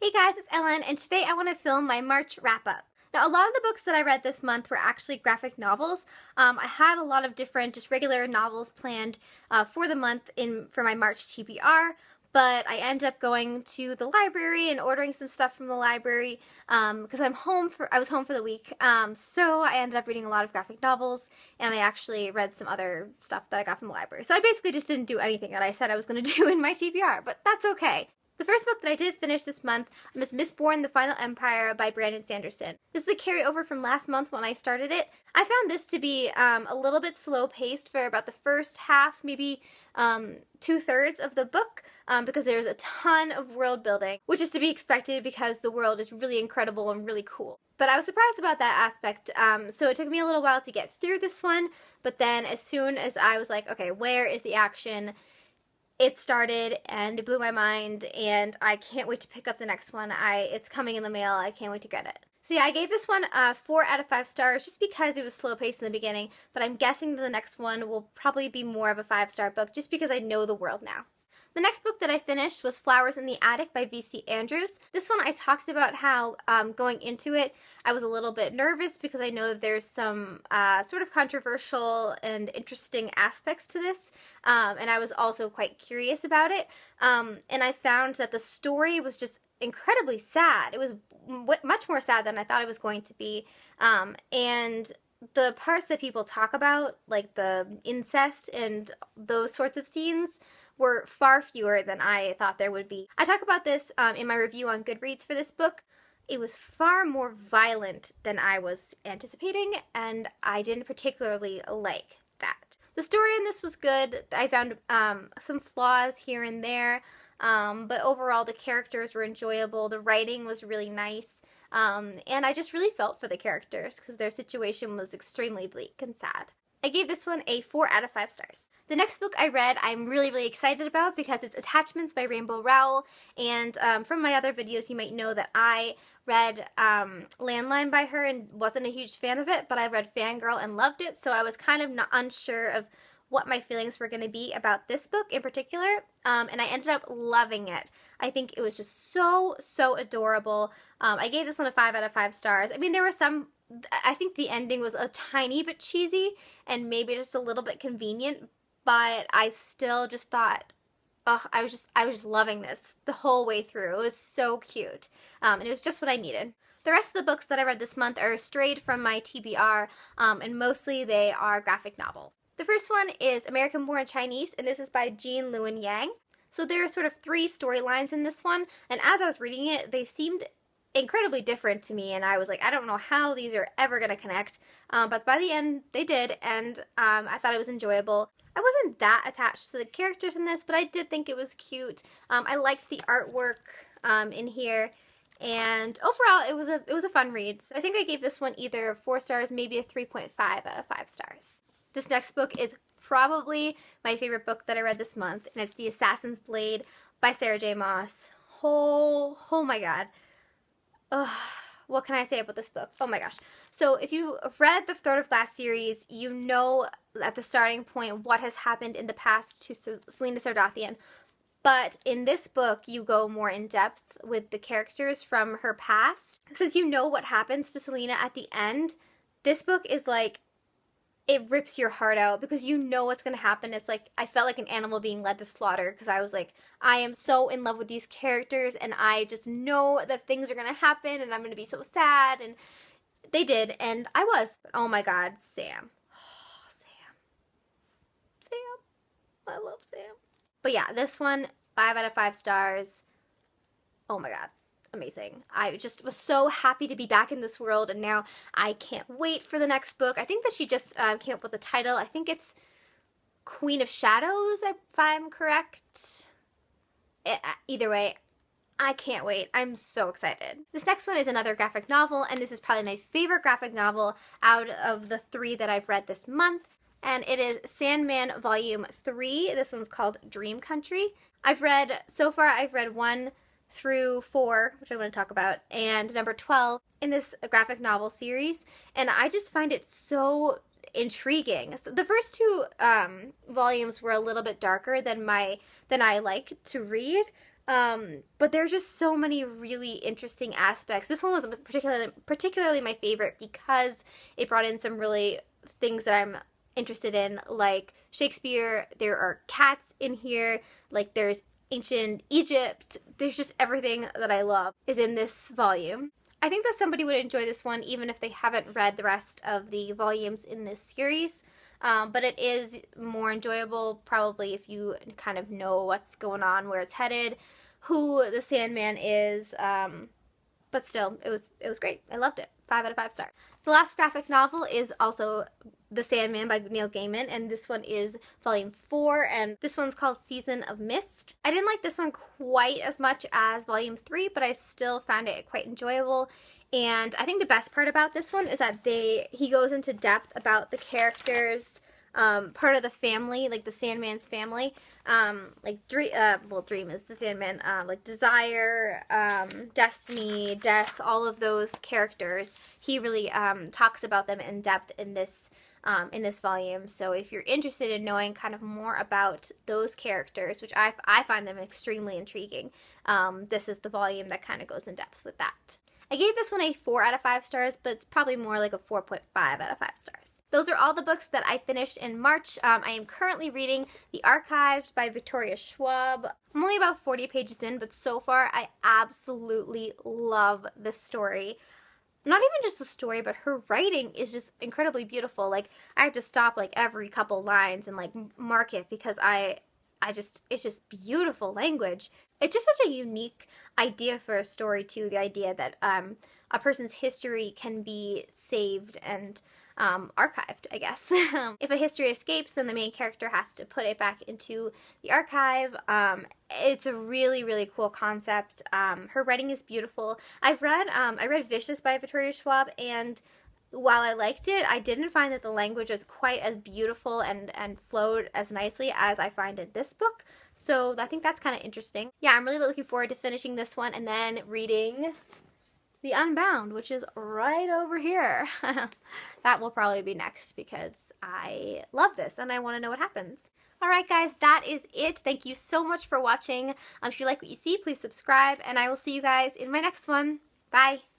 Hey guys, it's Ellen, and today I want to film my March wrap-up. Now, a lot of the books that I read this month were actually graphic novels. I had a lot of different, just regular novels planned for the month for my March TBR, but I ended up going to the library and ordering some stuff from the library because I was home for the week. So I ended up reading a lot of graphic novels, and I actually read some other stuff that I got from the library. So I basically just didn't do anything that I said I was going to do in my TBR, but that's okay. The first book that I did finish this month was Mistborn, The Final Empire by Sanderson. This is a carryover from last month when I started it. I found this to be a little bit slow-paced for about the first half, maybe 2/3 of the book, because there's a ton of world building, which is to be expected because the world is really incredible and really cool. But I was surprised about that aspect, so it took me a little while to get through this one, but then as soon as I was like, okay, where is the action? It started and it blew my mind, and I can't wait to pick up the next one. It's coming in the mail. I can't wait to get it. So yeah, I gave this one 4 out of 5 stars just because it was slow paced in the beginning, but I'm guessing that the next one will probably be more of a 5-star book just because I know the world now. The next book that I finished was Flowers in the Attic by V.C. Andrews. This one I talked about how going into it I was a little bit nervous because I know that there's some sort of controversial and interesting aspects to this, and I was also quite curious about it, and I found that the story was just incredibly sad. It was much more sad than I thought it was going to be, and the parts that people talk about, like the incest and those sorts of scenes, were far fewer than I thought there would be. I talk about this in my review on Goodreads for this book. It was far more violent than I was anticipating, and I didn't particularly like that. The story in this was good. I found some flaws here and there, but overall the characters were enjoyable. The writing was really nice. And I just really felt for the characters because their situation was extremely bleak and sad. I gave this one a 4 out of 5 stars. The next book I read I'm really excited about because it's Attachments by Rowell, and from my other videos you might know that I read Landline by her and wasn't a huge fan of it, but I read Fangirl and loved it, so I was kind of unsure of what my feelings were going to be about this book in particular, and I ended up loving it. I think it was just so adorable. I gave this one a 5 out of 5 stars. I mean, there were some, I think the ending was a tiny bit cheesy and maybe just a little bit convenient, but I still just thought, oh, I was just loving this the whole way through. It was so cute, and it was just what I needed. The rest of the books that I read this month are strayed from my TBR, and mostly they are graphic novels. The first one is American Born Chinese, and this is by Luen Yang. So there are sort of 3 storylines in this one, and as I was reading it, they seemed incredibly different to me, and I was like, I don't know how these are ever going to connect, but by the end, they did, and I thought it was enjoyable. I wasn't that attached to the characters in this, but I did think it was cute. I liked the artwork in here, and overall, it was a fun read. So I think I gave this one either 4 stars, maybe a 3.5 out of 5 stars. This next book is probably my favorite book that I read this month, and it's The Assassin's Blade by Sarah J. Maas. Oh my god. Ugh, what can I say about this book? Oh my gosh. So if you've read the Throne of Glass series, you know at the starting point what has happened in the past to Selena Sardathian. But in this book, you go more in depth with the characters from her past. Since you know what happens to Selena at the end, this book is like, it rips your heart out because you know what's going to happen. It's like, I felt like an animal being led to slaughter because I was like, I am so in love with these characters and I just know that things are going to happen and I'm going to be so sad, and they did, and I was. Oh my god, Sam. Oh, Sam. I love Sam. But yeah, this one, 5 out of 5 stars. Oh my god. Amazing. I just was so happy to be back in this world, and now I can't wait for the next book. I think that she just came up with the title. I think it's Queen of Shadows, if I'm correct. Either way, I can't wait. I'm so excited. This next one is another graphic novel, and this is probably my favorite graphic novel out of the 3 that I've read this month, and it is Sandman Volume 3. This one's called Dream Country. So far I've read 1 through 4, which I'm going to talk about, and number 12 in this graphic novel series, and I just find it so intriguing. So the first 2 volumes were a little bit darker than I like to read, But there's just so many really interesting aspects. This one was particularly my favorite because it brought in some really things that I'm interested in, like Shakespeare. There are cats in here, like there's ancient Egypt. There's just everything that I love is in this volume. I think that somebody would enjoy this one even if they haven't read the rest of the volumes in this series. But it is more enjoyable probably if you kind of know what's going on, where it's headed, who the Sandman is. But still, it was great. I loved it. 5 out of 5 stars. The last graphic novel is also The Sandman by Neil Gaiman, and this one is volume 4, and this one's called Season of Mist. I didn't like this one quite as much as volume 3, but I still found it quite enjoyable. And I think the best part about this one is that he goes into depth about the characters, part of the family, like the Sandman's family, like Dream is the Sandman, like Desire, Destiny, Death, all of those characters. He really talks about them in depth in this volume. So if you're interested in knowing kind of more about those characters, which I find them extremely intriguing, this is the volume that kind of goes in depth with that. I gave this one a 4 out of 5 stars, but it's probably more like a 4.5 out of 5 stars. Those are all the books that I finished in March. I am currently reading The Archived by Victoria Schwab. I'm only about 40 pages in, but so far I absolutely love this story. Not even just the story, but her writing is just incredibly beautiful. Like, I have to stop like every couple lines and like mark it because it's just beautiful language. It's just such a unique idea for a story too, the idea that a person's history can be saved and archived, I guess. If a history escapes, then the main character has to put it back into the archive. It's a really, really cool concept. Her writing is beautiful. I read Vicious by Victoria Schwab, and while I liked it, I didn't find that the language was quite as beautiful and flowed as nicely as I find in this book. So I think that's kind of interesting. Yeah, I'm really looking forward to finishing this one and then reading The Unbound, which is right over here. That will probably be next because I love this and I want to know what happens. Alright guys, that is it. Thank you so much for watching. If you like what you see, please subscribe, and I will see you guys in my next one. Bye!